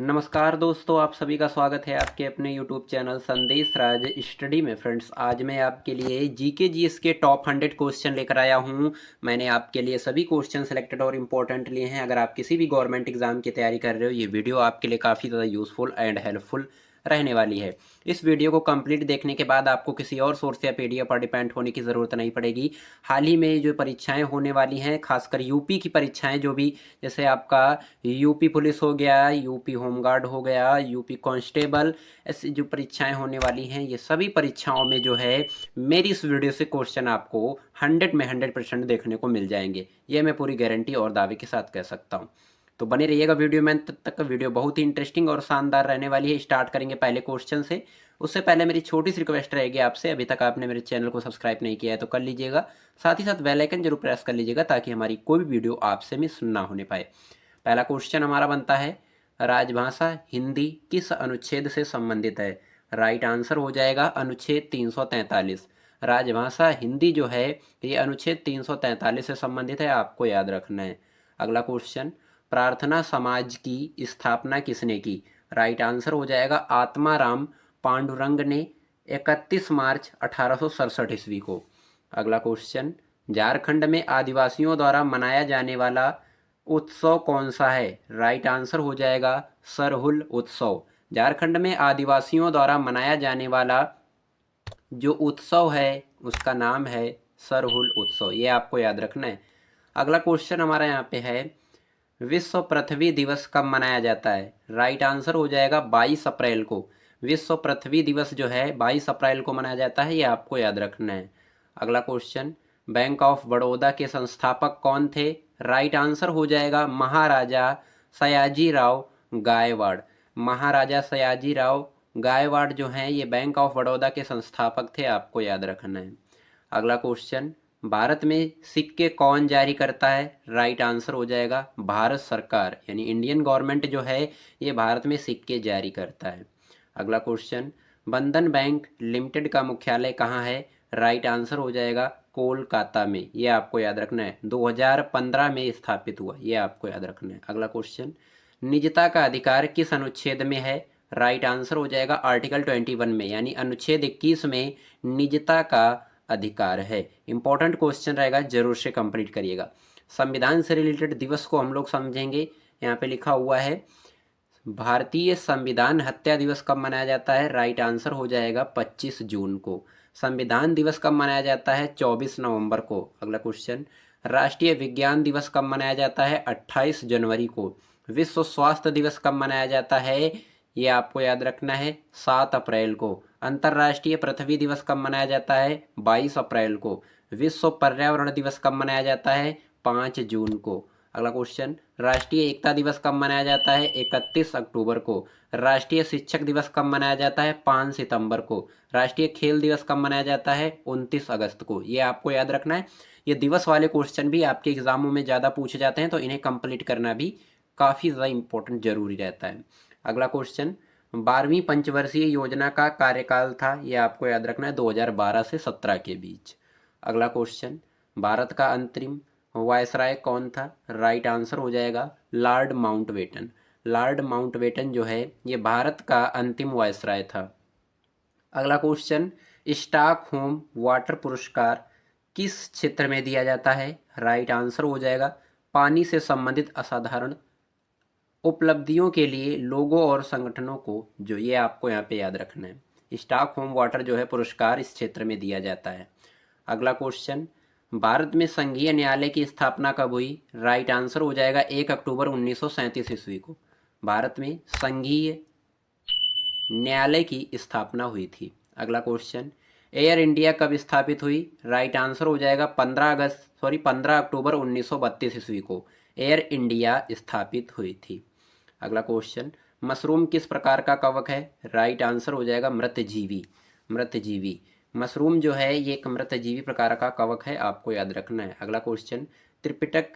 नमस्कार दोस्तों, आप सभी का स्वागत है आपके अपने YouTube चैनल संदेश राज स्टडी में। फ्रेंड्स, आज मैं आपके लिए जीके जीएस के टॉप 100 क्वेश्चन लेकर आया हूं। मैंने आपके लिए सभी क्वेश्चन सेलेक्टेड और इम्पोर्टेंट लिए हैं। अगर आप किसी भी गवर्नमेंट एग्जाम की तैयारी कर रहे हो, ये वीडियो आपके लिए काफ़ी ज़्यादा यूज़फुल एंड हेल्पफुल रहने वाली है। इस वीडियो को कंप्लीट देखने के बाद आपको किसी और सोर्स या पीडीएफ पर डिपेंड होने की ज़रूरत नहीं पड़ेगी। हाल ही में जो परीक्षाएं होने वाली हैं, खासकर यूपी की परीक्षाएं, जो भी जैसे आपका यूपी पुलिस हो गया, यूपी होमगार्ड हो गया, यूपी कांस्टेबल, ऐसी जो परीक्षाएं होने वाली हैं, ये सभी परीक्षाओं में जो है मेरी इस वीडियो से क्वेश्चन आपको 100 में 100% देखने को मिल जाएंगे। ये मैं पूरी गारंटी और दावे के साथ कह सकता हूँ। तो बने रहिएगा वीडियो में तब तक। वीडियो बहुत ही इंटरेस्टिंग और शानदार रहने वाली है। स्टार्ट करेंगे पहले क्वेश्चन से। उससे पहले मेरी छोटी सी रिक्वेस्ट रहेगी आपसे, अभी तक आपने मेरे चैनल को सब्सक्राइब नहीं किया है तो कर लीजिएगा। साथ ही साथ बेल आइकन जरूर प्रेस कर लीजिएगा ताकि हमारी कोई भी वीडियो आपसे मिस ना होने पाए। पहला क्वेश्चन हमारा बनता है, राजभाषा हिंदी किस अनुच्छेद से संबंधित है? राइट आंसर हो जाएगा अनुच्छेद 343। राजभाषा हिंदी जो है ये अनुच्छेद 343 से संबंधित है, आपको याद रखना है। अगला क्वेश्चन, प्रार्थना समाज की स्थापना किसने की? राइट आंसर हो जाएगा आत्माराम पांडुरंग ने 31 मार्च 1867 ईस्वी को। अगला क्वेश्चन, झारखंड में आदिवासियों द्वारा मनाया जाने वाला उत्सव कौन सा है? राइट आंसर हो जाएगा सरहुल उत्सव। झारखंड में आदिवासियों द्वारा मनाया जाने वाला जो उत्सव है उसका नाम है सरहुल उत्सव, ये आपको याद रखना है। अगला क्वेश्चन हमारा यहाँ पे है, विश्व पृथ्वी दिवस कब मनाया जाता है? राइट आंसर हो जाएगा 22 अप्रैल को। विश्व पृथ्वी दिवस जो है 22 अप्रैल को मनाया जाता है, ये आपको याद रखना है। अगला क्वेश्चन, बैंक ऑफ बड़ौदा के संस्थापक कौन थे? राइट आंसर हो जाएगा महाराजा सयाजीराव गायकवाड़। महाराजा सयाजीराव गायकवाड़ जो हैं ये बैंक ऑफ बड़ौदा के संस्थापक थे, आपको याद रखना है। अगला क्वेश्चन, भारत में सिक्के कौन जारी करता है? राइट आंसर हो जाएगा भारत सरकार, यानी इंडियन गवर्नमेंट जो है ये भारत में सिक्के जारी करता है। अगला क्वेश्चन, बंधन बैंक लिमिटेड का मुख्यालय कहाँ है? राइट आंसर हो जाएगा कोलकाता में, ये आपको याद रखना है। 2015 में स्थापित हुआ, ये आपको याद रखना है। अगला क्वेश्चन, निजता का अधिकार किस अनुच्छेद में है? राइट आंसर हो जाएगा आर्टिकल 21 में, यानी अनुच्छेद 21 में निजता का अधिकार है। इंपॉर्टेंट क्वेश्चन रहेगा, जरूर से कंप्लीट करिएगा। संविधान से रिलेटेड दिवस को हम लोग समझेंगे। यहाँ पे लिखा हुआ है, भारतीय संविधान हत्या दिवस कब मनाया जाता है? राइट आंसर हो जाएगा 25 जून को। संविधान दिवस कब मनाया जाता है? 24 नवंबर को। अगला क्वेश्चन, राष्ट्रीय विज्ञान दिवस कब मनाया जाता है? 28 जनवरी को। विश्व स्वास्थ्य दिवस कब मनाया जाता है? ये आपको याद रखना है 7 अप्रैल को। अंतर्राष्ट्रीय पृथ्वी दिवस कब मनाया जाता है? 22 अप्रैल को। विश्व पर्यावरण दिवस कब मनाया जाता है? 5 जून को। अगला क्वेश्चन, राष्ट्रीय एकता दिवस कब मनाया जाता है? 31 अक्टूबर को। राष्ट्रीय शिक्षक दिवस कब मनाया जाता है? 5 सितंबर को। राष्ट्रीय खेल दिवस कब मनाया जाता है? 29 अगस्त को। ये आपको याद रखना है। ये दिवस वाले क्वेश्चन भी आपके एग्जामों में ज़्यादा पूछे जाते हैं, तो इन्हें कंप्लीट करना भी काफ़ी ज़्यादा इंपॉर्टेंट जरूरी रहता है। अगला क्वेश्चन, 12वीं पंचवर्षीय योजना का कार्यकाल था, ये आपको याद रखना है 2012 से 17 के बीच। अगला क्वेश्चन, भारत का अंतरिम वायसराय कौन था? राइट आंसर हो जाएगा लॉर्ड माउंटबेटन। लॉर्ड माउंटबेटन जो है ये भारत का अंतिम वायसराय था। अगला क्वेश्चन, स्टॉकहोम वाटर पुरस्कार किस क्षेत्र में दिया जाता है? राइट आंसर हो जाएगा पानी से संबंधित असाधारण उपलब्धियों के लिए लोगों और संगठनों को, जो ये आपको यहाँ पे याद रखना है। स्टॉकहोम वाटर जो है पुरस्कार इस क्षेत्र में दिया जाता है। अगला क्वेश्चन, भारत में संघीय न्यायालय की स्थापना कब हुई? राइट आंसर हो जाएगा 1 अक्टूबर 1937 ईस्वी को। भारत में संघीय न्यायालय की स्थापना हुई थी। अगला क्वेश्चन, एयर इंडिया कब स्थापित हुई? राइट आंसर हो जाएगा 15 अक्टूबर 1932 ईस्वी को एयर इंडिया स्थापित हुई थी। अगला क्वेश्चन, मशरूम किस प्रकार का कवक है? राइट आंसर हो जाएगा मृतजीवी। मृतजीवी मशरूम जो है ये एक मृतजीवी प्रकार का कवक है, आपको याद रखना है। अगला क्वेश्चन, त्रिपिटक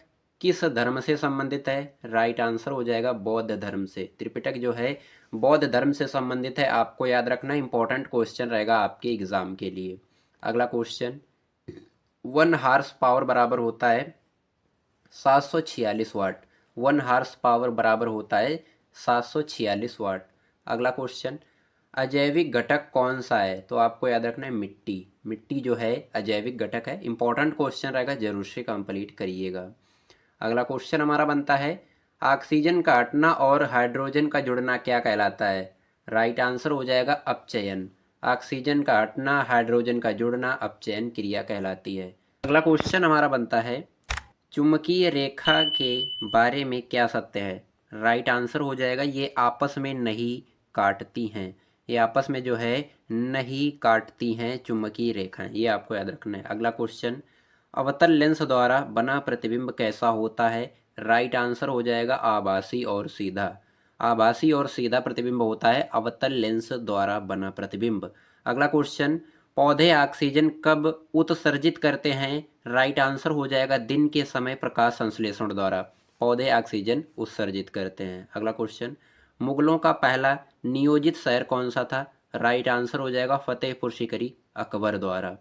किस धर्म से संबंधित है? राइट आंसर हो जाएगा बौद्ध धर्म से। त्रिपिटक जो है बौद्ध धर्म से संबंधित है, आपको याद रखना। इंपॉर्टेंट क्वेश्चन रहेगा आपके एग्जाम के लिए। अगला क्वेश्चन, 1 हार्स पावर बराबर होता है 746 वाट। 1 हार्स पावर बराबर होता है 746 वाट। अगला क्वेश्चन, अजैविक घटक कौन सा है? तो आपको याद रखना है मिट्टी। मिट्टी जो है अजैविक घटक है। इंपॉर्टेंट क्वेश्चन रहेगा, जरूर से कंप्लीट करिएगा। अगला क्वेश्चन हमारा बनता है, ऑक्सीजन का हटना और हाइड्रोजन का जुड़ना क्या कहलाता है? राइट आंसर हो जाएगा अपचयन। ऑक्सीजन का हटना, हाइड्रोजन का जुड़ना अपचयन क्रिया कहलाती है। अगला क्वेश्चन हमारा बनता है, चुंबकीय रेखा के बारे में क्या सत्य है? राइट आंसर हो जाएगा ये आपस में नहीं काटती हैं। ये आपस में जो है नहीं काटती हैं चुंबकीय रेखाएं, ये आपको याद रखना है। अगला क्वेश्चन, अवतल लेंस द्वारा बना प्रतिबिंब कैसा होता है? राइट आंसर हो जाएगा आभासी और सीधा। आभासी और सीधा प्रतिबिंब होता है अवतल लेंस द्वारा बना प्रतिबिंब। अगला क्वेश्चन, पौधे ऑक्सीजन कब उत्सर्जित करते हैं? राइट आंसर हो जाएगा दिन के समय प्रकाश संश्लेषण द्वारा पौधे ऑक्सीजन उत्सर्जित करते हैं। अगला क्वेश्चन, मुगलों का पहला नियोजित शहर कौन सा था? राइट आंसर हो जाएगा फतेहपुर सीकरी, अकबर द्वारा।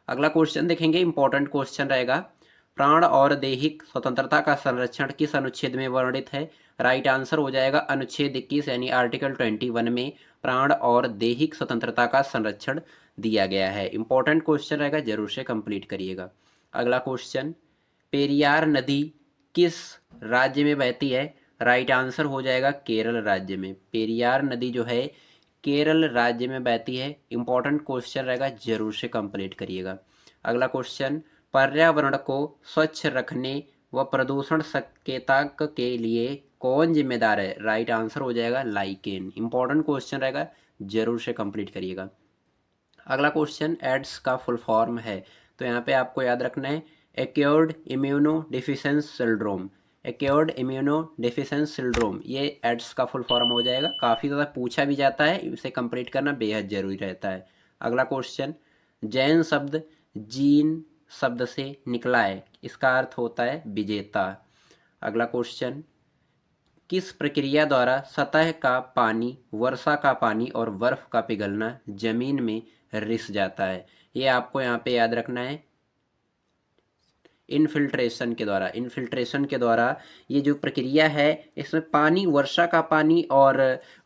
अगला क्वेश्चन देखेंगे, इंपॉर्टेंट क्वेश्चन रहेगा, प्राण और दैहिक स्वतंत्रता का संरक्षण किस अनुच्छेद में वर्णित है? राइट आंसर हो जाएगा अनुच्छेद 21 यानी आर्टिकल 21 में प्राण और दैहिक स्वतंत्रता का संरक्षण दिया गया है। इंपॉर्टेंट क्वेश्चन रहेगा, जरूर से कंप्लीट करिएगा। अगला क्वेश्चन, पेरियार नदी किस राज्य में बहती है? राइट आंसर हो जाएगा केरल राज्य में। पेरियार नदी जो है केरल राज्य में बहती है। इंपॉर्टेंट क्वेश्चन रहेगा, जरूर से कंप्लीट करिएगा। अगला क्वेश्चन, पर्यावरण को स्वच्छ रखने व प्रदूषण संकेतक के लिए कौन जिम्मेदार है? राइट आंसर हो जाएगा लाइकेन। इंपॉर्टेंट क्वेश्चन रहेगा, जरूर से कंप्लीट करिएगा। अगला क्वेश्चन, एड्स का फुल फॉर्म है, तो यहाँ पे आपको याद रखना है एक्योर्ड immuno deficiency syndrome. एक्योर्ड immuno deficiency syndrome, ये एड्स का फुल फॉर्म हो जाएगा। काफ़ी ज़्यादा पूछा भी जाता है, इसे कंप्लीट करना बेहद ज़रूरी रहता है। अगला क्वेश्चन, जैन शब्द जीन शब्द से निकला है, इसका अर्थ होता है विजेता। अगला क्वेश्चन, किस प्रक्रिया द्वारा सतह का पानी, वर्षा का पानी और बर्फ का पिघलना जमीन में रिस जाता है? ये आपको यहाँ पे याद रखना है इनफिल्ट्रेशन के द्वारा। इनफिल्ट्रेशन के द्वारा ये जो प्रक्रिया है, इसमें पानी, वर्षा का पानी और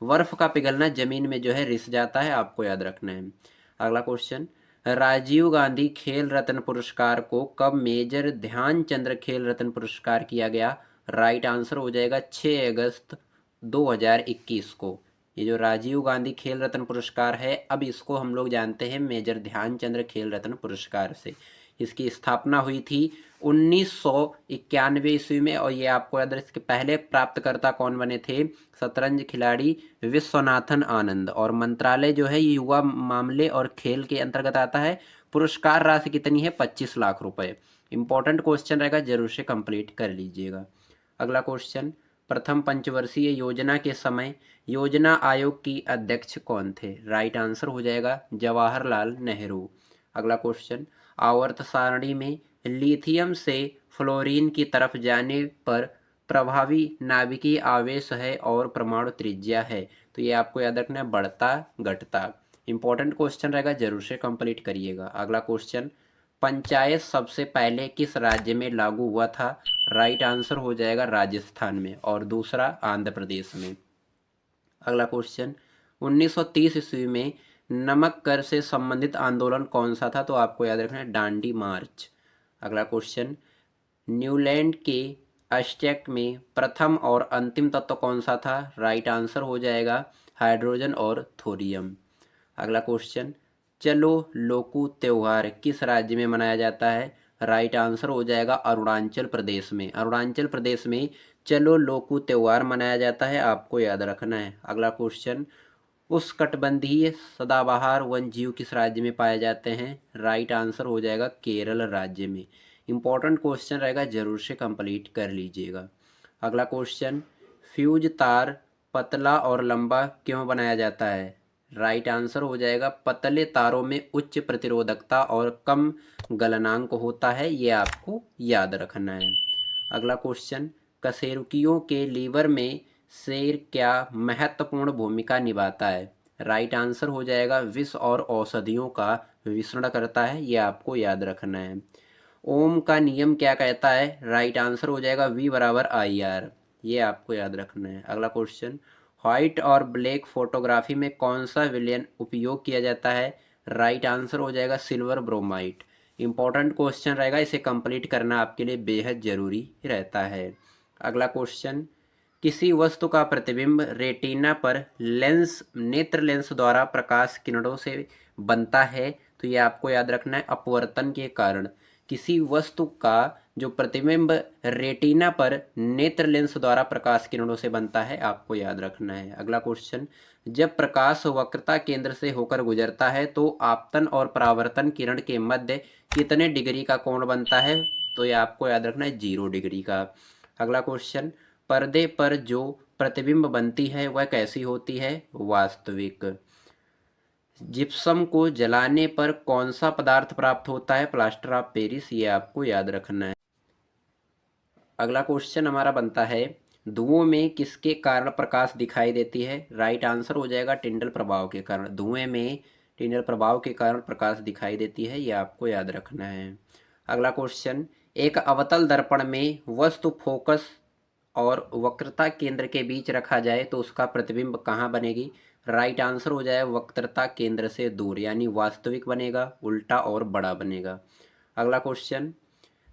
बर्फ का पिघलना जमीन में जो है रिस जाता है, आपको याद रखना है। अगला क्वेश्चन, राजीव गांधी खेल रत्न पुरस्कार को कब मेजर ध्यानचंद्र खेल रत्न पुरस्कार किया गया? राइट आंसर हो जाएगा 6 अगस्त 2021 को। ये जो राजीव गांधी खेल रत्न पुरस्कार है, अब इसको हम लोग जानते हैं मेजर ध्यानचंद्र खेल रत्न पुरस्कार से। इसकी स्थापना हुई थी 1991 ईस्वी में, और ये आपको याद रखिए, इसके पहले प्राप्तकर्ता कौन बने थे? शतरंज खिलाड़ी विश्वनाथन आनंद। और मंत्रालय जो है ये युवा मामले और खेल के अंतर्गत आता है। पुरस्कार राशि कितनी है? 25 लाख रुपए। इंपॉर्टेंट क्वेश्चन रहेगा, जरूर से कंप्लीट कर लीजिएगा। अगला क्वेश्चन, प्रथम पंचवर्षीय योजना के समय योजना आयोग की अध्यक्ष कौन थे? राइट आंसर हो जाएगा जवाहरलाल नेहरू। अगला क्वेश्चन, आवर्त सारणी में लिथियम से फ्लोरीन की तरफ जाने पर प्रभावी नाभिकीय आवेश है और परमाणु त्रिज्या है, तो ये आपको याद रखना है बढ़ता घटता। इंपॉर्टेंट क्वेश्चन रहेगा, जरूर से कंप्लीट करिएगा। अगला क्वेश्चन, पंचायत सबसे पहले किस राज्य में लागू हुआ था? राइट आंसर हो जाएगा राजस्थान में, और दूसरा आंध्र प्रदेश में। अगला क्वेश्चन, 1930 ईस्वी में नमक कर से संबंधित आंदोलन कौन सा था? तो आपको याद रखना है दांडी मार्च। अगला क्वेश्चन, न्यूलैंड के अष्टक में प्रथम और अंतिम तत्व कौन सा था? राइट आंसर हो जाएगा हाइड्रोजन और थोरियम। अगला क्वेश्चन, चलो लोकू त्योहार किस राज्य में मनाया जाता है? राइट आंसर हो जाएगा अरुणाचल प्रदेश में। अरुणाचल प्रदेश में चलो लोकू त्योहार मनाया जाता है, आपको याद रखना है। अगला क्वेश्चन, उष्णकटिबंधीय सदाबहार वन जीव किस राज्य में पाए जाते हैं? राइट आंसर हो जाएगा केरल राज्य में। इंपॉर्टेंट क्वेश्चन रहेगा, जरूर से कंप्लीट कर लीजिएगा। अगला क्वेश्चन, फ्यूज तार पतला और लंबा क्यों बनाया जाता है? राइट आंसर हो जाएगा पतले तारों में उच्च प्रतिरोधकता और कम गलनांक होता है, ये आपको याद रखना है। अगला क्वेश्चन, कशेरुकियों के लीवर में शेर क्या महत्वपूर्ण भूमिका निभाता है? राइट आंसर हो जाएगा विष और औषधियों का विसरण करता है, ये आपको याद रखना है। ओम का नियम क्या कहता है? राइट आंसर हो जाएगा V = IR। ये आपको याद रखना है। अगला क्वेश्चन, व्हाइट और ब्लैक फोटोग्राफी में कौन सा विलयन उपयोग किया जाता है? राइट आंसर हो जाएगा सिल्वर ब्रोमाइड। इंपॉर्टेंट क्वेश्चन रहेगा, इसे कंप्लीट करना आपके लिए बेहद ज़रूरी रहता है। अगला क्वेश्चन, किसी वस्तु का प्रतिबिंब रेटिना पर लेंस नेत्र लेंस द्वारा प्रकाश किरणों से बनता है, तो ये आपको याद रखना है अपवर्तन के कारण। किसी वस्तु का जो प्रतिबिंब रेटिना पर नेत्र लेंस द्वारा प्रकाश किरणों से बनता है, आपको याद रखना है। अगला क्वेश्चन, जब प्रकाश वक्रता केंद्र से होकर गुजरता है तो आपतन और परावर्तन किरण के मध्य कितने डिग्री का कोण बनता है? तो ये आपको याद रखना है 0 डिग्री का। अगला क्वेश्चन, पर्दे पर जो प्रतिबिंब बनती है वह कैसी होती है? वास्तविक। जिप्सम को जलाने पर कौन सा पदार्थ प्राप्त होता है? Plaster of Paris. ये आपको याद रखना है। अगला क्वेश्चन हमारा बनता है, धुओं में किसके कारण प्रकाश दिखाई देती है? राइट आंसर हो जाएगा टिंडल प्रभाव के कारण। धुएं में टिंडल प्रभाव के कारण प्रकाश दिखाई देती है, ये आपको याद रखना है। अगला क्वेश्चन, एक अवतल दर्पण में वस्तु फोकस और वक्रता केंद्र के बीच रखा जाए तो उसका प्रतिबिंब कहाँ बनेगी? राइट आंसर हो जाए वक्रता केंद्र से दूर, यानी वास्तविक बनेगा, उल्टा और बड़ा बनेगा। अगला क्वेश्चन,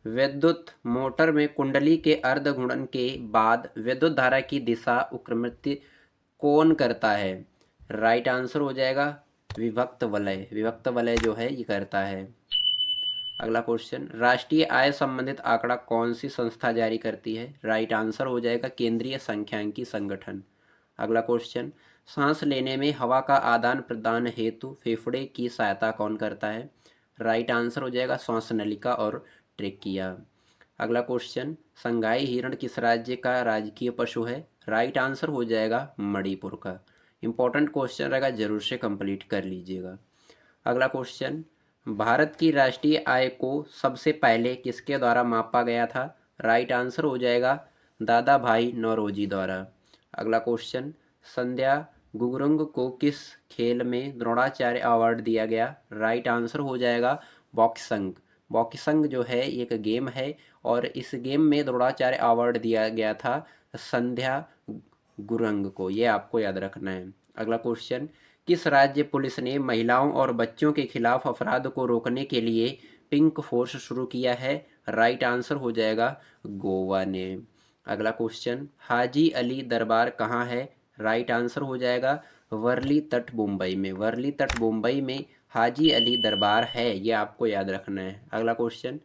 विद्युत मोटर में कुंडली के अर्ध घूर्णन के बाद विद्युत धारा की दिशा उत्क्रमित कौन करता है? राइट आंसर हो जाएगा विभक्त वलय। विभक्त वलय जो है ये करता है। अगला क्वेश्चन, राष्ट्रीय आय संबंधित आंकड़ा कौन सी संस्था जारी करती है? राइट आंसर हो जाएगा केंद्रीय सांख्यिकी संगठन। अगला क्वेश्चन, सांस लेने में हवा का आदान प्रदान हेतु फेफड़े की सहायता कौन करता है? राइट आंसर हो जाएगा श्वासनलिका और ट्रेकिया। अगला क्वेश्चन, संगाई हिरण किस राज्य का राजकीय पशु है? राइट आंसर हो जाएगा मणिपुर का। इंपॉर्टेंट क्वेश्चन रहेगा, जरूर से कंप्लीट कर लीजिएगा। अगला क्वेश्चन, भारत की राष्ट्रीय आय को सबसे पहले किसके द्वारा मापा गया था? राइट आंसर हो जाएगा दादा भाई नौरोजी द्वारा। अगला क्वेश्चन, संध्या गुरुंग को किस खेल में द्रोणाचार्य अवार्ड दिया गया? राइट आंसर हो जाएगा बॉक्सिंग। बॉक्सिंग जो है एक गेम है और इस गेम में द्रोणाचार्य अवार्ड दिया गया था संध्या गुरुंग को, ये आपको याद रखना है। अगला क्वेश्चन, किस राज्य पुलिस ने महिलाओं और बच्चों के खिलाफ अपराध को रोकने के लिए पिंक फोर्स शुरू किया है? राइट आंसर हो जाएगा गोवा ने। अगला क्वेश्चन, हाजी अली दरबार कहाँ है? राइट आंसर हो जाएगा वर्ली तट मुंबई में। वर्ली तट मुंबई में हाजी अली दरबार है, ये आपको याद रखना है। अगला क्वेश्चन,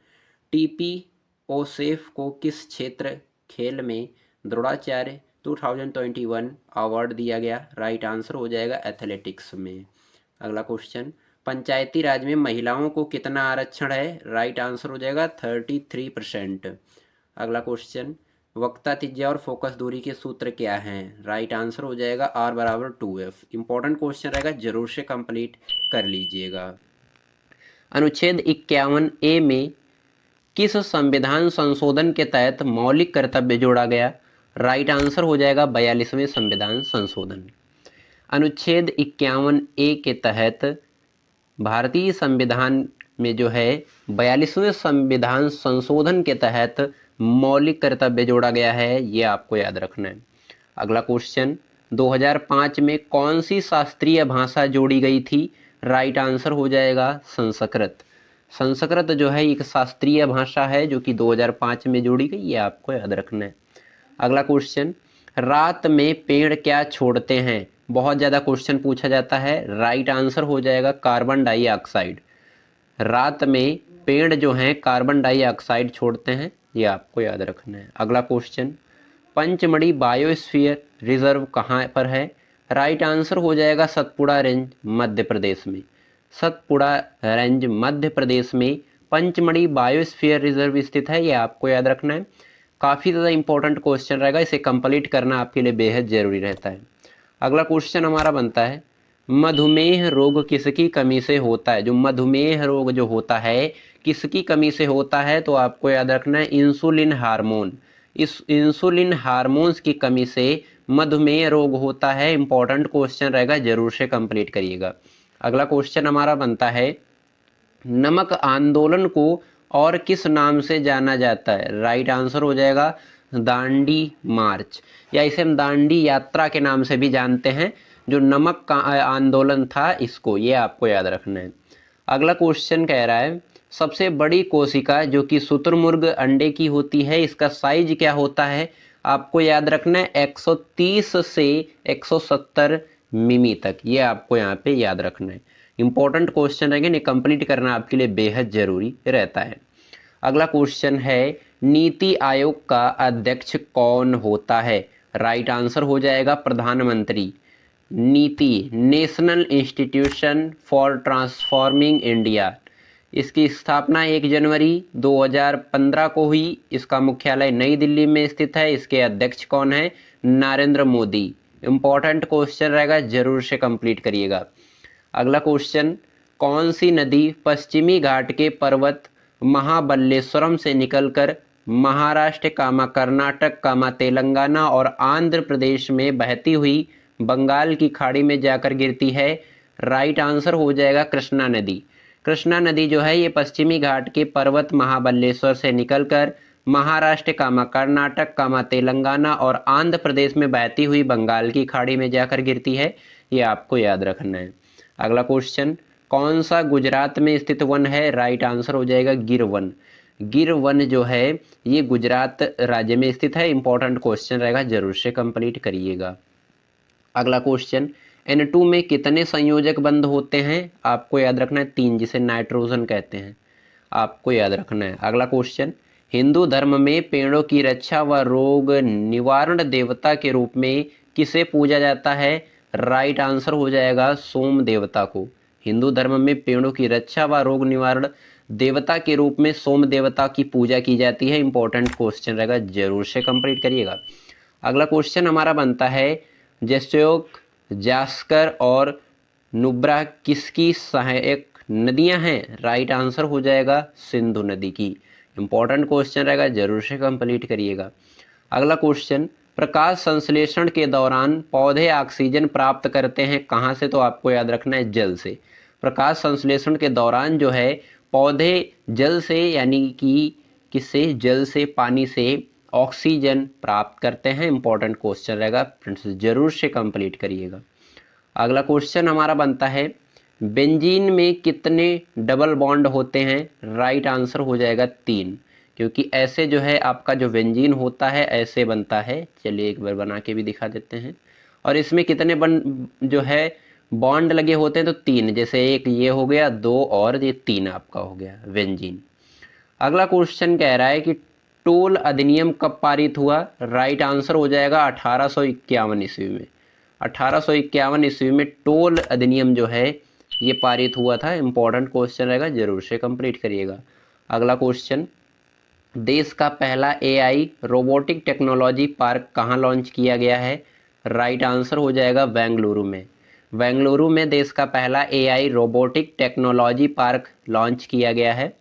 टीपी ओसेफ को किस क्षेत्र खेल में द्रोणाचार्य 2021 अवार्ड दिया गया? राइट आंसर हो जाएगा एथलेटिक्स में। अगला क्वेश्चन, पंचायती राज में महिलाओं को कितना आरक्षण है? राइट आंसर हो जाएगा 33%। अगला क्वेश्चन, वक्ता त्रिज्या और फोकस दूरी के सूत्र क्या हैं? राइट आंसर हो जाएगा R बराबर 2F। इंपॉर्टेंट क्वेश्चन रहेगा, जरूर से कंप्लीट कर लीजिएगा। अनुच्छेद 51A में किस संविधान संशोधन के तहत मौलिक कर्तव्य जोड़ा गया? राइट आंसर हो जाएगा 42वें संविधान संशोधन। अनुच्छेद 51A के तहत भारतीय संविधान में जो है 42वें संविधान संशोधन के तहत मौलिक कर्तव्य जोड़ा गया है, ये आपको याद रखना है। अगला क्वेश्चन, 2005 में कौन सी शास्त्रीय भाषा जोड़ी गई थी? राइट आंसर हो जाएगा संस्कृत। संस्कृत जो है एक शास्त्रीय भाषा है जो कि 2005 में जोड़ी गई, ये आपको याद रखना है। अगला क्वेश्चन, रात में पेड़ क्या छोड़ते हैं? बहुत ज़्यादा क्वेश्चन पूछा जाता है। राइट आंसर हो जाएगा कार्बन डाइऑक्साइड। रात में पेड़ जो हैं कार्बन डाइऑक्साइड छोड़ते हैं, ये आपको याद रखना है। अगला क्वेश्चन, पंचमढ़ी बायोस्फीयर रिजर्व कहाँ पर है? राइट आंसर हो जाएगा सतपुड़ा रेंज मध्य प्रदेश में। सतपुड़ा रेंज मध्य प्रदेश में पंचमढ़ी बायोस्फीयर रिजर्व स्थित है, ये आपको याद रखना है। काफ़ी ज़्यादा इंपॉर्टेंट क्वेश्चन रहेगा, इसे कंप्लीट करना आपके लिए बेहद ज़रूरी रहता है। अगला क्वेश्चन हमारा बनता है, मधुमेह रोग किसकी कमी से होता है? जो मधुमेह रोग जो होता है किसकी कमी से होता है? तो आपको याद रखना है इंसुलिन हार्मोन। इस इंसुलिन हार्मोन्स की कमी से मधुमेह रोग होता है। इंपॉर्टेंट क्वेश्चन रहेगा, जरूर से कंप्लीट करिएगा। अगला क्वेश्चन हमारा बनता है, नमक आंदोलन को और किस नाम से जाना जाता है? राइट आंसर हो जाएगा दांडी मार्च, या इसे हम दांडी यात्रा के नाम से भी जानते हैं, जो नमक का आंदोलन था इसको, ये आपको याद रखना है। अगला क्वेश्चन कह रहा है सबसे बड़ी कोशिका जो कि शुतुरमुर्ग अंडे की होती है, इसका साइज क्या होता है? आपको याद रखना है 130 से 170 मिमी तक, ये आपको यहाँ पे याद रखना है। इंपॉर्टेंट क्वेश्चन रहेंगे, इन्हें कंप्लीट करना आपके लिए बेहद जरूरी रहता है। अगला क्वेश्चन है नीति आयोग का अध्यक्ष कौन होता है? राइट आंसर हो जाएगा प्रधानमंत्री। नीति, national institution for transforming India, इसकी स्थापना 1 जनवरी 2015 को हुई। इसका मुख्यालय नई दिल्ली में स्थित है। इसके अध्यक्ष कौन है? नरेंद्र मोदी। इंपॉर्टेंट क्वेश्चन रहेगा, जरूर से कंप्लीट करिएगा। अगला क्वेश्चन, कौन सी नदी पश्चिमी घाट के पर्वत महाबलेश्वरम से निकलकर महाराष्ट्र कर्नाटक तेलंगाना और आंध्र प्रदेश में बहती हुई बंगाल की खाड़ी में जाकर गिरती है? राइट आंसर हो जाएगा कृष्णा नदी। कृष्णा नदी जो है ये पश्चिमी घाट के पर्वत महाबलेश्वर से निकलकर महाराष्ट्र कर्नाटक तेलंगाना और आंध्र प्रदेश में बहती हुई बंगाल की खाड़ी में जाकर गिरती है, ये आपको याद रखना है। अगला क्वेश्चन, कौन सा गुजरात में स्थित वन है? राइट आंसर हो जाएगा गिर वन। गिर वन जो है ये गुजरात राज्य में स्थित है। इंपॉर्टेंट क्वेश्चन रहेगा, जरूर से कंप्लीट करिएगा। अगला क्वेश्चन, N2 में कितने संयोजक बंध होते हैं? आपको याद रखना है 3, जिसे नाइट्रोजन कहते हैं, आपको याद रखना है। अगला क्वेश्चन, हिंदू धर्म में पेड़ों की रक्षा व रोग निवारण देवता के रूप में किसे पूजा जाता है? राइट आंसर हो जाएगा सोम देवता को। हिंदू धर्म में पेड़ों की रक्षा व रोग निवारण देवता के रूप में सोम देवता की पूजा की जाती है। इंपॉर्टेंट क्वेश्चन रहेगा, जरूर से कंप्लीट करिएगा। अगला क्वेश्चन हमारा बनता है जसयोग, जास्कर और नुब्रा किसकी सहायक नदियां हैं? राइट आंसर हो जाएगा सिंधु नदी की। इंपॉर्टेंट क्वेश्चन रहेगा, जरूर से कंप्लीट करिएगा। अगला क्वेश्चन, प्रकाश संश्लेषण के दौरान पौधे ऑक्सीजन प्राप्त करते हैं कहाँ से? तो आपको याद रखना है जल से। प्रकाश संश्लेषण के दौरान जो है पौधे जल से, यानी कि किससे? जल से, पानी से ऑक्सीजन प्राप्त करते हैं। इंपॉर्टेंट क्वेश्चन रहेगा फ्रेंड्स, जरूर से कंप्लीट करिएगा। अगला क्वेश्चन हमारा बनता है बेंजीन में कितने डबल बॉन्ड होते हैं? राइट आंसर हो जाएगा 3, क्योंकि ऐसे जो है आपका जो बेंजीन होता है ऐसे बनता है। चलिए एक बार बना के भी दिखा देते हैं। और इसमें कितने जो है बॉन्ड लगे होते हैं? तो 3, जैसे एक ये हो गया, 2 और ये 3 आपका हो गया बेंजीन। अगला क्वेश्चन कह रहा है कि टोल अधिनियम कब पारित हुआ? राइट आंसर हो जाएगा 1851 ईस्वी में। 1851 ईस्वी में टोल अधिनियम जो है ये पारित हुआ था। इंपॉर्टेंट क्वेश्चन रहेगा, जरूर से कंप्लीट करिएगा। अगला क्वेश्चन, देश का पहला AI रोबोटिक टेक्नोलॉजी पार्क कहाँ लॉन्च किया गया है? राइट आंसर हो जाएगा बेंगलुरु में। बेंगलुरु में देश का पहला AI robotic technology park launch किया गया है।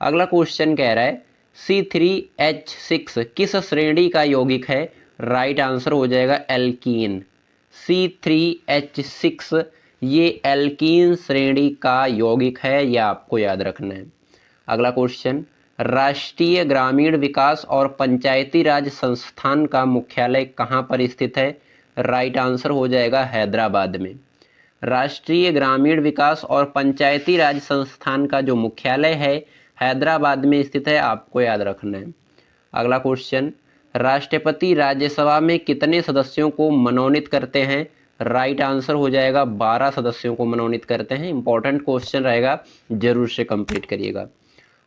अगला क्वेश्चन कह रहा है C3H6 किस श्रेणी का यौगिक है? राइट आंसर हो जाएगा एल्कीन। C3H6 ये एल्कीन श्रेणी का यौगिक है, यह आपको याद रखना है। अगला क्वेश्चन, राष्ट्रीय ग्रामीण विकास और पंचायती राज संस्थान का मुख्यालय कहाँ पर स्थित है? राइट आंसर हो जाएगा हैदराबाद में। राष्ट्रीय ग्रामीण विकास और पंचायती राज संस्थान का जो मुख्यालय है हैदराबाद में स्थित है, आपको याद रखना है। अगला क्वेश्चन, राष्ट्रपति राज्यसभा में कितने सदस्यों को मनोनीत करते हैं? राइट आंसर हो जाएगा 12 सदस्यों को मनोनीत करते हैं। इंपॉर्टेंट क्वेश्चन रहेगा, जरूर से कंप्लीट करिएगा।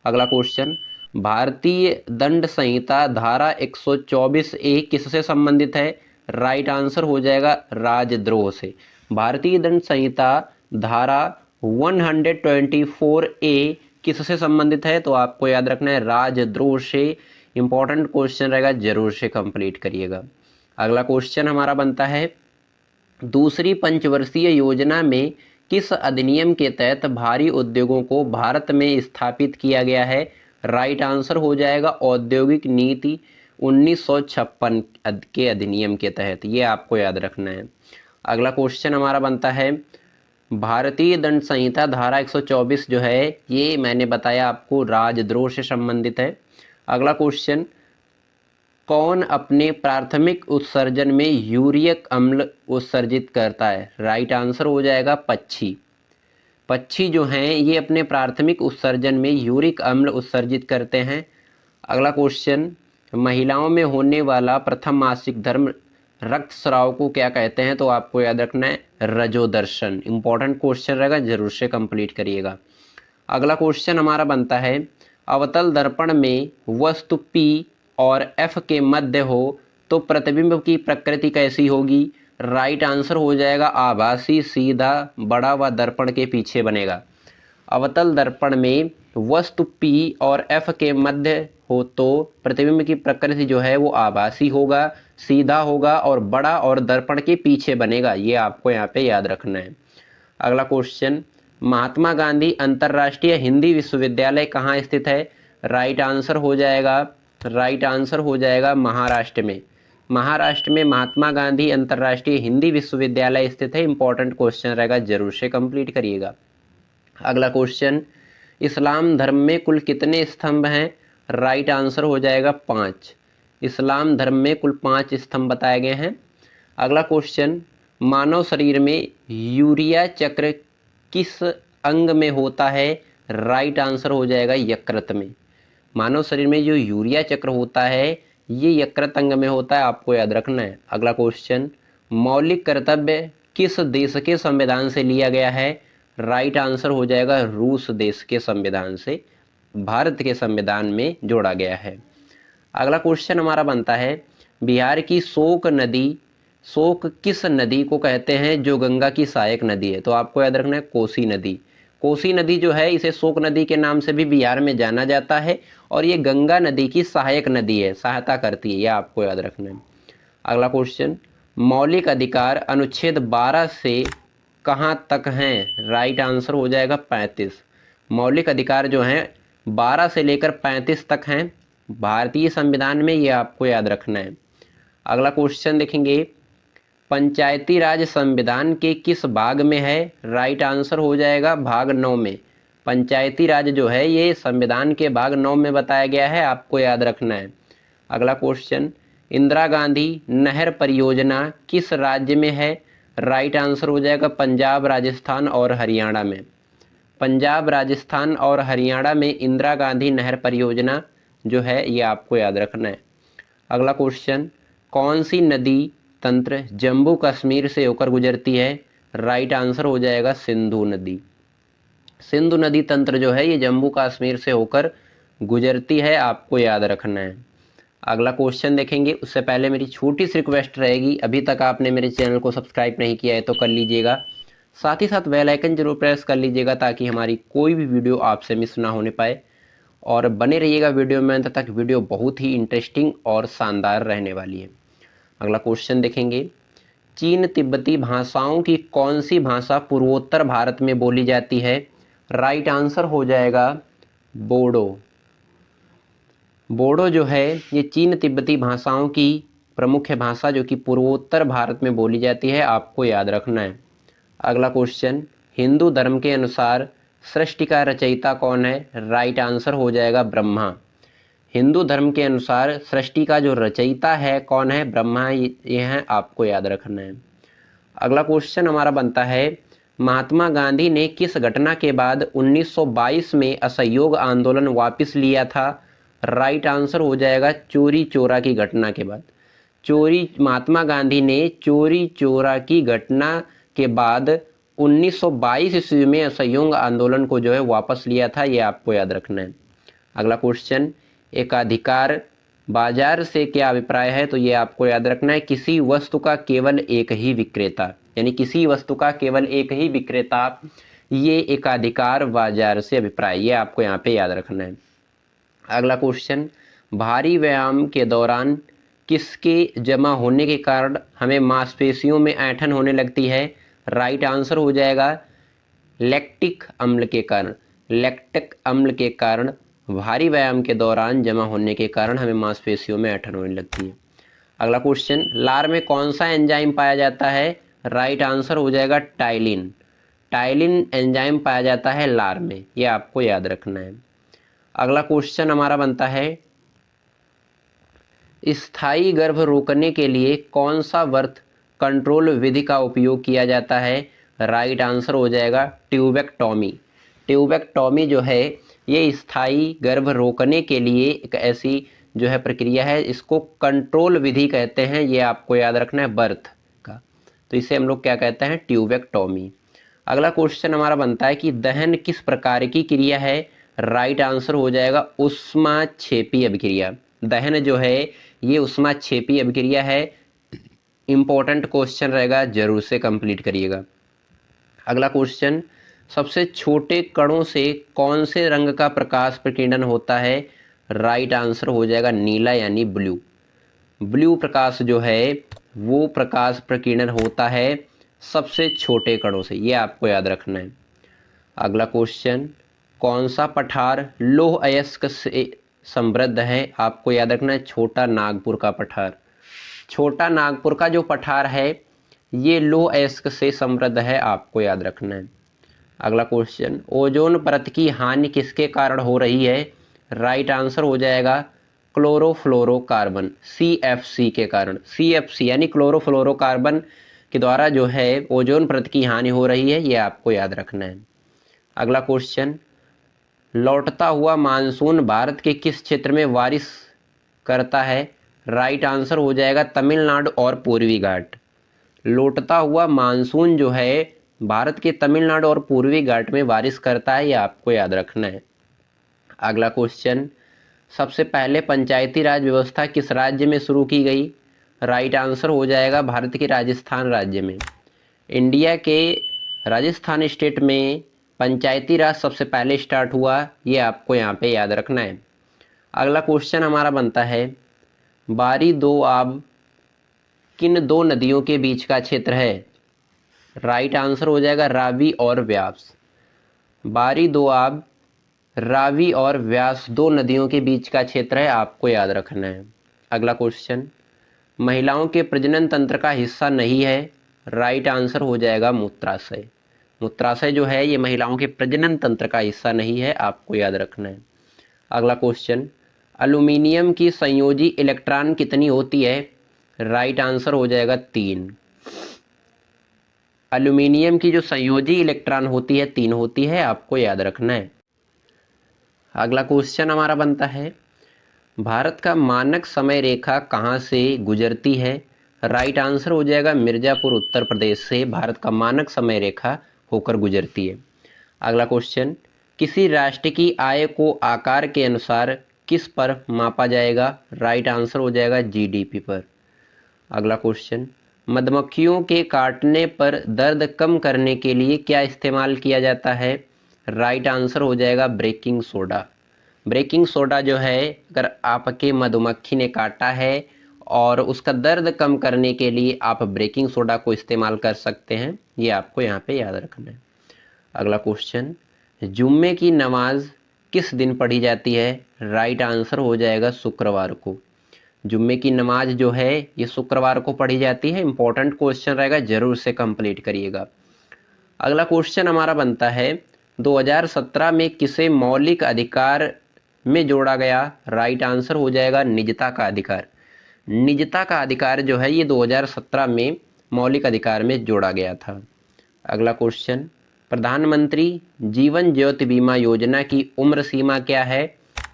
अगला क्वेश्चन, भारतीय दंड संहिता धारा 124A किससे संबंधित है? राइट आंसर हो जाएगा राजद्रोह से। भारतीय दंड संहिता धारा 124A किससे संबंधित है? तो आपको याद रखना है राजद्रोह से। इंपॉर्टेंट क्वेश्चन रहेगा, जरूर से कंप्लीट करिएगा। अगला क्वेश्चन हमारा बनता है दूसरी पंचवर्षीय योजना में किस अधिनियम के तहत भारी उद्योगों को भारत में स्थापित किया गया है? राइट आंसर हो जाएगा औद्योगिक नीति 1956 के अधिनियम के तहत, ये आपको याद रखना है। अगला क्वेश्चन हमारा बनता है भारतीय दंड संहिता धारा 124 जो है ये मैंने बताया आपको राजद्रोह से संबंधित है। अगला क्वेश्चन, कौन अपने प्राथमिक उत्सर्जन में यूरिक अम्ल उत्सर्जित करता है? राइट आंसर हो जाएगा पक्षी। पक्षी जो हैं ये अपने प्राथमिक उत्सर्जन में यूरिक अम्ल उत्सर्जित करते हैं। अगला क्वेश्चन, महिलाओं में होने वाला प्रथम मासिक धर्म रक्तस्राव को क्या कहते हैं? तो आपको याद रखना है रजोदर्शन। इंपॉर्टेंट क्वेश्चन रहेगा, जरूर से कंप्लीट करिएगा। अगला क्वेश्चन हमारा बनता है, अवतल दर्पण में वस्तु P और F के मध्य हो तो प्रतिबिंब की प्रकृति कैसी होगी? राइट आंसर हो जाएगा आभासी, सीधा, बड़ा व दर्पण के पीछे बनेगा। अवतल दर्पण में वस्तु P और F के मध्य हो तो प्रतिबिंब की प्रकृति जो है वो आभासी होगा, सीधा होगा और बड़ा और दर्पण के पीछे बनेगा। ये आपको यहाँ पे याद रखना है। अगला क्वेश्चन, महात्मा गांधी अंतर्राष्ट्रीय हिंदी विश्वविद्यालय कहाँ स्थित है? राइट आंसर हो जाएगा महाराष्ट्र में। महाराष्ट्र में महात्मा गांधी अंतर्राष्ट्रीय हिंदी विश्वविद्यालय स्थित है। इंपॉर्टेंट क्वेश्चन रहेगा, जरूर से कंप्लीट करिएगा। अगला क्वेश्चन, इस्लाम धर्म में कुल कितने स्तंभ हैं? राइट आंसर हो जाएगा 5। इस्लाम धर्म में कुल 5 स्तंभ बताए गए हैं। अगला क्वेश्चन, मानव शरीर में यूरिया चक्र किस अंग में होता है? राइट आंसर हो जाएगा यकृत में। मानव शरीर में जो यूरिया चक्र होता है ये यकृत अंग में होता है, आपको याद रखना है। अगला क्वेश्चन, मौलिक कर्तव्य किस देश के संविधान से लिया गया है? राइट आंसर हो जाएगा रूस देश के संविधान से, भारत के संविधान में जोड़ा गया है। अगला क्वेश्चन हमारा बनता है, बिहार की शोक किस नदी को कहते हैं जो गंगा की सहायक नदी है? तो आपको याद रखना है कोसी नदी। कोसी नदी जो है इसे शोक नदी के नाम से भी बिहार में जाना जाता है और ये गंगा नदी की सहायक नदी है, सहायता करती है, यह आपको याद रखना है। अगला क्वेश्चन, मौलिक अधिकार अनुच्छेद 12 से कहाँ तक हैं? राइट आंसर हो जाएगा 35। मौलिक अधिकार जो हैं 12 से लेकर 35 तक हैं भारतीय संविधान में, ये आपको याद रखना है। अगला क्वेश्चन देखेंगे, पंचायती राज संविधान के किस भाग में है? राइट आंसर हो जाएगा भाग 9 में। पंचायती राज जो है ये संविधान के भाग 9 में बताया गया है, आपको याद रखना है। अगला क्वेश्चन, इंदिरा गांधी नहर परियोजना किस राज्य में है? राइट आंसर हो जाएगा पंजाब, राजस्थान और हरियाणा में। पंजाब, राजस्थान और हरियाणा में इंदिरा गांधी नहर परियोजना जो है ये आपको याद रखना है। अगला क्वेश्चन, कौन सी नदी तंत्र जम्मू कश्मीर से होकर गुजरती है? राइट आंसर हो जाएगा सिंधु नदी। सिंधु नदी तंत्र जो है ये जम्मू कश्मीर से होकर गुजरती है, आपको याद रखना है। अगला क्वेश्चन देखेंगे, उससे पहले मेरी छोटी सी रिक्वेस्ट रहेगी, अभी तक आपने मेरे चैनल को सब्सक्राइब नहीं किया है तो कर लीजिएगा, साथ ही साथ बेल आइकन जरूर प्रेस कर लीजिएगा ताकि हमारी कोई भी वीडियो आपसे मिस ना होने पाए। और बने रहिएगा वीडियो में अंत तक, वीडियो बहुत ही इंटरेस्टिंग और शानदार रहने वाली है। अगला क्वेश्चन देखेंगे, चीन तिब्बती भाषाओं की कौन सी भाषा पूर्वोत्तर भारत में बोली जाती है? राइट आंसर हो जाएगा बोडो। बोडो जो है ये चीन तिब्बती भाषाओं की प्रमुख भाषा जो कि पूर्वोत्तर भारत में बोली जाती है, आपको याद रखना है। अगला क्वेश्चन, हिंदू धर्म के अनुसार सृष्टि का रचयिता कौन है? राइट आंसर हो जाएगा ब्रह्मा। हिंदू धर्म के अनुसार सृष्टि का जो रचयिता है कौन है? ब्रह्मा, ये है, आपको याद रखना है। अगला क्वेश्चन हमारा बनता है, महात्मा गांधी ने किस घटना के बाद 1922 में असहयोग आंदोलन वापस लिया था? राइट आंसर हो जाएगा चोरी चोरा की घटना के बाद। महात्मा गांधी ने चोरी चोरा की घटना के बाद 1922 ईस्वी में असहयोग आंदोलन को जो है वापस लिया था, ये आपको याद रखना है। अगला क्वेश्चन, एकाधिकार बाजार से क्या अभिप्राय है? तो ये आपको याद रखना है किसी वस्तु का केवल एक ही विक्रेता, यानी किसी वस्तु का केवल एक ही विक्रेता, ये एकाधिकार बाजार से अभिप्राय, ये आपको यहाँ पे याद रखना है। अगला क्वेश्चन, भारी व्यायाम के दौरान किसके जमा होने के कारण हमें मांसपेशियों में ऐंठन होने लगती है? राइट आंसर हो जाएगा लैक्टिक अम्ल के कारण। लैक्टिक अम्ल के कारण भारी व्यायाम के दौरान जमा होने के कारण हमें मांसपेशियों में ऐंठन होने लगती है। अगला क्वेश्चन, लार में कौन सा एंजाइम पाया जाता है? राइट आंसर हो जाएगा टाइलिन। टाइलिन एंजाइम पाया जाता है लार में, यह आपको याद रखना है। अगला क्वेश्चन हमारा बनता है, स्थायी गर्भ रोकने के लिए कौन सा बर्थ कंट्रोल विधि का उपयोग किया जाता है? राइट आंसर हो जाएगा ट्यूबेक्टॉमी। ट्यूबेक्टॉमी जो है ये स्थायी गर्भ रोकने के लिए एक ऐसी जो है प्रक्रिया है, इसको कंट्रोल विधि कहते हैं। ये आपको याद रखना है बर्थ का, तो इसे हम लोग क्या कहते हैं? ट्यूबेक्टॉमी। अगला क्वेश्चन हमारा बनता है कि दहन किस प्रकार की क्रिया है? राइट आंसर हो जाएगा ऊष्माक्षेपी अभिक्रिया। दहन जो है ये ऊष्माक्षेपी अभिक्रिया है। इंपॉर्टेंट क्वेश्चन रहेगा, जरूर से कंप्लीट करिएगा। अगला क्वेश्चन, सबसे छोटे कणों से कौन से रंग का प्रकाश प्रकीर्णन होता है? राइट आंसर हो जाएगा नीला यानी ब्लू। ब्लू प्रकाश जो है वो प्रकाश प्रकीर्णन होता है सबसे छोटे कणों से, ये आपको याद रखना है। अगला क्वेश्चन, कौन सा पठार लौह अयस्क से समृद्ध है? आपको याद रखना है छोटा नागपुर का पठार। छोटा नागपुर का जो पठार है ये लौह अयस्क से समृद्ध है, आपको याद रखना है। अगला क्वेश्चन, ओजोन परत की हानि किसके कारण हो रही है? राइट आंसर हो जाएगा क्लोरोफ्लोरोकार्बन, CFC के कारण। CFC यानी क्लोरोफ्लोरोकार्बन के द्वारा जो है ओजोन परत की हानि हो रही है, ये आपको याद रखना है। अगला क्वेश्चन, लौटता हुआ मानसून भारत के किस क्षेत्र में बारिश करता है? राइट आंसर हो जाएगा तमिलनाडु और पूर्वी घाट। लौटता हुआ मानसून जो है भारत के तमिलनाडु और पूर्वी घाट में बारिश करता है, ये आपको याद रखना है। अगला क्वेश्चन, सबसे पहले पंचायती राज व्यवस्था किस राज्य में शुरू की गई? राइट आंसर हो जाएगा भारत के राजस्थान राज्य में। इंडिया के राजस्थान स्टेट में पंचायती राज सबसे पहले स्टार्ट हुआ, ये आपको यहाँ पे याद रखना है। अगला क्वेश्चन हमारा बनता है, बारी दो आब किन दो नदियों के बीच का क्षेत्र है? राइट आंसर हो जाएगा रावी और व्यास। बारी दो आब रावी और व्यास दो नदियों के बीच का क्षेत्र है, आपको याद रखना है। अगला क्वेश्चन, महिलाओं के प्रजनन तंत्र का हिस्सा नहीं है। राइट आंसर हो जाएगा मूत्राशय। मूत्राशय जो है ये महिलाओं के प्रजनन तंत्र का हिस्सा नहीं है, आपको याद रखना है। अगला क्वेश्चन, एल्यूमिनियम की संयोजी इलेक्ट्रॉन कितनी होती है? राइट आंसर हो जाएगा 3। एल्यूमिनियम की जो संयोजी इलेक्ट्रॉन होती है 3 होती है, आपको याद रखना है। अगला क्वेश्चन हमारा बनता है, भारत का मानक समय रेखा कहाँ से गुजरती है? राइट आंसर हो जाएगा मिर्ज़ापुर उत्तर प्रदेश से भारत का मानक समय रेखा होकर गुजरती है। अगला क्वेश्चन, किसी राष्ट्र की आय को आकार के अनुसार किस पर मापा जाएगा? राइट आंसर हो जाएगा GDP पर। अगला क्वेश्चन, मधुमक्खियों के काटने पर दर्द कम करने के लिए क्या इस्तेमाल किया जाता है? राइट आंसर हो जाएगा ब्रेकिंग सोडा। ब्रेकिंग सोडा जो है अगर आपके मधुमक्खी ने काटा है और उसका दर्द कम करने के लिए आप ब्रेकिंग सोडा को इस्तेमाल कर सकते हैं, ये आपको यहाँ पे याद रखना है। अगला क्वेश्चन, जुम्मे की नमाज किस दिन पढ़ी जाती है? राइट आंसर हो जाएगा शुक्रवार को। जुम्मे की नमाज जो है ये शुक्रवार को पढ़ी जाती है। इंपॉर्टेंट क्वेश्चन रहेगा, जरूर से कंप्लीट करिएगा। अगला क्वेश्चन हमारा बनता है, 2017 में किसे मौलिक अधिकार में जोड़ा गया? राइट आंसर हो जाएगा निजता का अधिकार। निजता का अधिकार जो है ये 2017 में मौलिक अधिकार में जोड़ा गया था। अगला क्वेश्चन, प्रधानमंत्री जीवन ज्योति बीमा योजना की उम्र सीमा क्या है?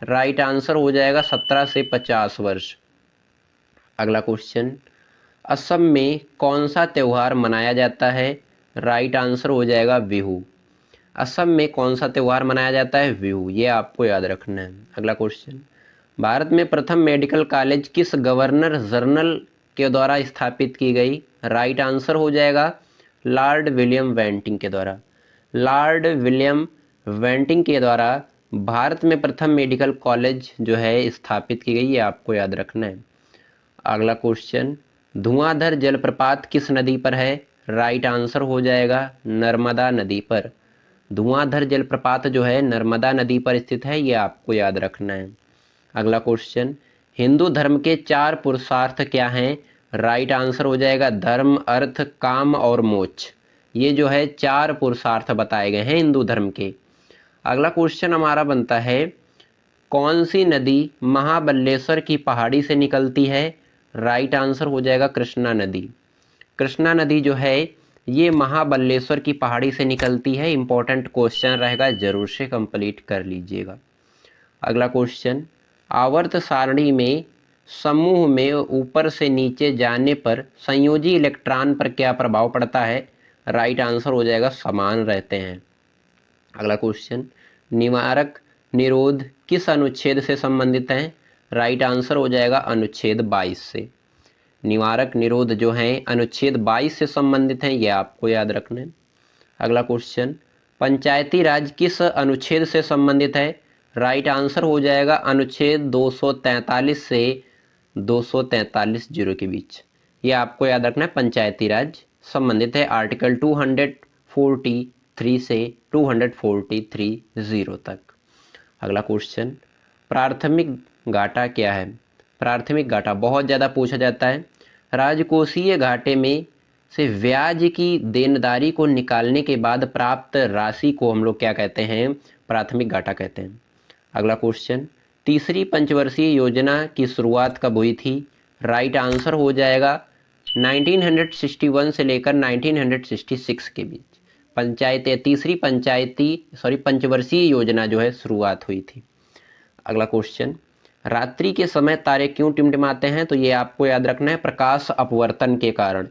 राइट आंसर हो जाएगा 17 से 50 वर्ष। अगला क्वेश्चन, असम में कौन सा त्यौहार मनाया जाता है? राइट आंसर हो जाएगा बिहू। असम में कौन सा त्यौहार मनाया जाता है? बिहू, ये आपको याद रखना है। अगला क्वेश्चन, भारत में प्रथम मेडिकल कॉलेज किस गवर्नर जनरल के द्वारा स्थापित की गई? राइट आंसर हो जाएगा लॉर्ड विलियम बेंटिंग के द्वारा। लॉर्ड विलियम बेंटिंग के द्वारा भारत में प्रथम मेडिकल कॉलेज जो है स्थापित की गई, ये आपको याद रखना है। अगला क्वेश्चन, धुआंधर जलप्रपात किस नदी पर है? राइट आंसर हो जाएगा नर्मदा नदी पर। धुआंधर जलप्रपात जो है नर्मदा नदी पर स्थित है, ये आपको याद रखना है। अगला क्वेश्चन, हिंदू धर्म के 4 पुरुषार्थ क्या हैं? राइट आंसर हो जाएगा धर्म, अर्थ, काम और मोक्ष। ये जो है 4 पुरुषार्थ बताए गए हैं हिंदू धर्म के। अगला क्वेश्चन हमारा बनता है, कौन सी नदी महाबलेश्वर की पहाड़ी से निकलती है? राइट आंसर हो जाएगा कृष्णा नदी। कृष्णा नदी जो है ये महाबलेश्वर की पहाड़ी से निकलती है। इंपॉर्टेंट क्वेश्चन रहेगा, जरूर से कंप्लीट कर लीजिएगा। अगला क्वेश्चन, आवर्त सारणी में समूह में ऊपर से नीचे जाने पर संयोजी इलेक्ट्रॉन पर क्या प्रभाव पड़ता है? राइट आंसर हो जाएगा समान रहते हैं। अगला क्वेश्चन, निवारक निरोध किस अनुच्छेद से संबंधित है? राइट आंसर हो जाएगा अनुच्छेद 22 से। निवारक निरोध जो है अनुच्छेद 22 से संबंधित है, ये आपको याद रखना है। अगला क्वेश्चन, पंचायती राज किस अनुच्छेद से संबंधित है? राइट आंसर हो जाएगा अनुच्छेद 243 से 243 जीरो के बीच, ये आपको याद रखना है। पंचायती राज संबंधित है आर्टिकल 243 से 243 जीरो तक। अगला क्वेश्चन, प्राथमिक घाटा क्या है? प्राथमिक घाटा बहुत ज़्यादा पूछा जाता है। राजकोषीय घाटे में से ब्याज की देनदारी को निकालने के बाद प्राप्त राशि को हम लोग क्या कहते हैं? प्राथमिक घाटा कहते हैं। अगला क्वेश्चन, तीसरी पंचवर्षीय योजना की शुरुआत कब हुई थी? राइट आंसर हो जाएगा 1961 से लेकर 1966 के बीच तीसरी पंचवर्षीय योजना जो है शुरुआत हुई थी। अगला क्वेश्चन, रात्रि के समय तारे क्यों टिमटिमाते हैं? तो ये आपको याद रखना है, प्रकाश अपवर्तन के कारण।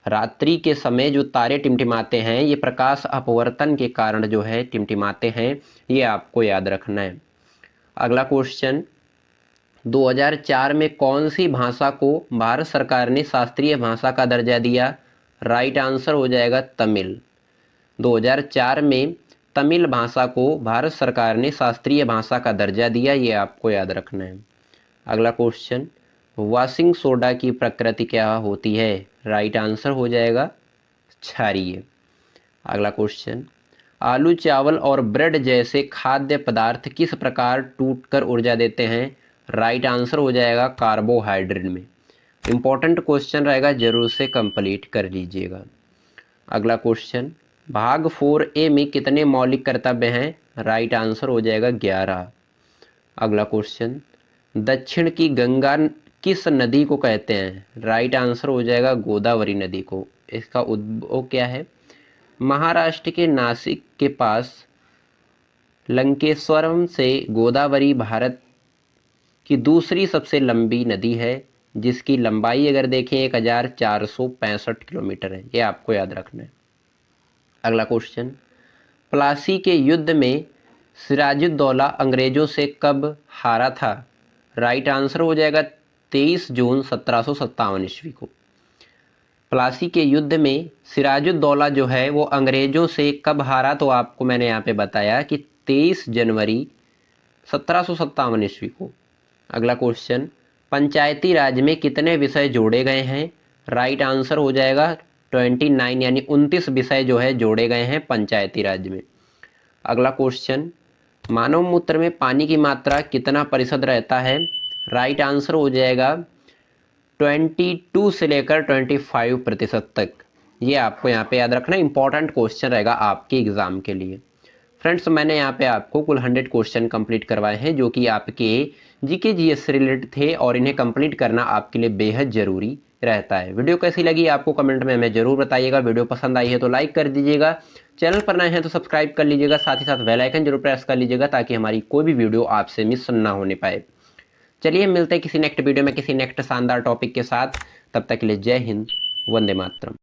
रात्रि के समय जो तारे टिमटिमाते हैं ये प्रकाश अपवर्तन के कारण जो है टिमटिमाते हैं, ये आपको याद रखना है। अगला क्वेश्चन, 2004 में कौन सी भाषा को भारत सरकार ने शास्त्रीय भाषा का दर्जा दिया? राइट आंसर हो जाएगा तमिल। 2004 में तमिल भाषा को भारत सरकार ने शास्त्रीय भाषा का दर्जा दिया, ये आपको याद रखना है। अगला क्वेश्चन, वॉशिंग सोडा की प्रकृति क्या होती है? राइट आंसर हो जाएगा क्षारीय। अगला क्वेश्चन, आलू चावल और ब्रेड जैसे खाद्य पदार्थ किस प्रकार टूटकर ऊर्जा देते हैं? राइट आंसर हो जाएगा कार्बोहाइड्रेट में। इंपॉर्टेंट क्वेश्चन रहेगा, जरूर से कंप्लीट कर लीजिएगा। अगला क्वेश्चन, भाग 4A में कितने मौलिक कर्तव्य हैं? राइट आंसर हो जाएगा 11। अगला क्वेश्चन, दक्षिण की गंगा किस नदी को कहते हैं? राइट आंसर हो जाएगा गोदावरी नदी को। इसका उद्भव क्या है? महाराष्ट्र के नासिक के पास लंकेश्वरम से गोदावरी भारत की दूसरी सबसे लंबी नदी है, जिसकी लंबाई अगर देखें 1465 किलोमीटर है, ये आपको याद रखना है। अगला क्वेश्चन, प्लासी के युद्ध में सिराजुद्दौला अंग्रेजों से कब हारा था? राइट आंसर हो जाएगा 23 जून 1757 ईस्वी को। प्लासी के युद्ध में सिराजुद्दौला जो है वो अंग्रेजों से कब हारा? तो आपको मैंने यहाँ पे बताया कि 23 जनवरी 1757 ईस्वी को। अगला क्वेश्चन, पंचायती राज में कितने विषय जोड़े गए हैं? राइट आंसर हो जाएगा 29 यानी 29 विषय जो है जोड़े गए हैं पंचायती राज में। अगला क्वेश्चन, मानव मूत्र में पानी की मात्रा कितना प्रतिशत रहता है? राइट आंसर हो जाएगा 22 से लेकर 25% तक। ये आपको यहाँ पे याद रखना, इंपॉर्टेंट क्वेश्चन रहेगा आपके एग्जाम के लिए। फ्रेंड्स, मैंने यहाँ पे आपको कुल 100 क्वेश्चन कंप्लीट करवाए हैं जो कि आपके जीके जीएस से रिलेटेड थे और इन्हें कंप्लीट करना आपके लिए बेहद ज़रूरी रहता है। वीडियो कैसी लगी आपको कमेंट में हमें ज़रूर बताइएगा। वीडियो पसंद आई है तो लाइक कर दीजिएगा, चैनल पर नए हैं तो सब्सक्राइब कर लीजिएगा, साथ ही साथ बेल आइकन जरूर प्रेस कर लीजिएगा ताकि हमारी कोई भी वीडियो आपसे मिस ना होने पाए। चलिए मिलते हैं किसी नेक्स्ट वीडियो में किसी नेक्स्ट शानदार टॉपिक के साथ। तब तक के लिए जय हिंद, वंदे मातरम।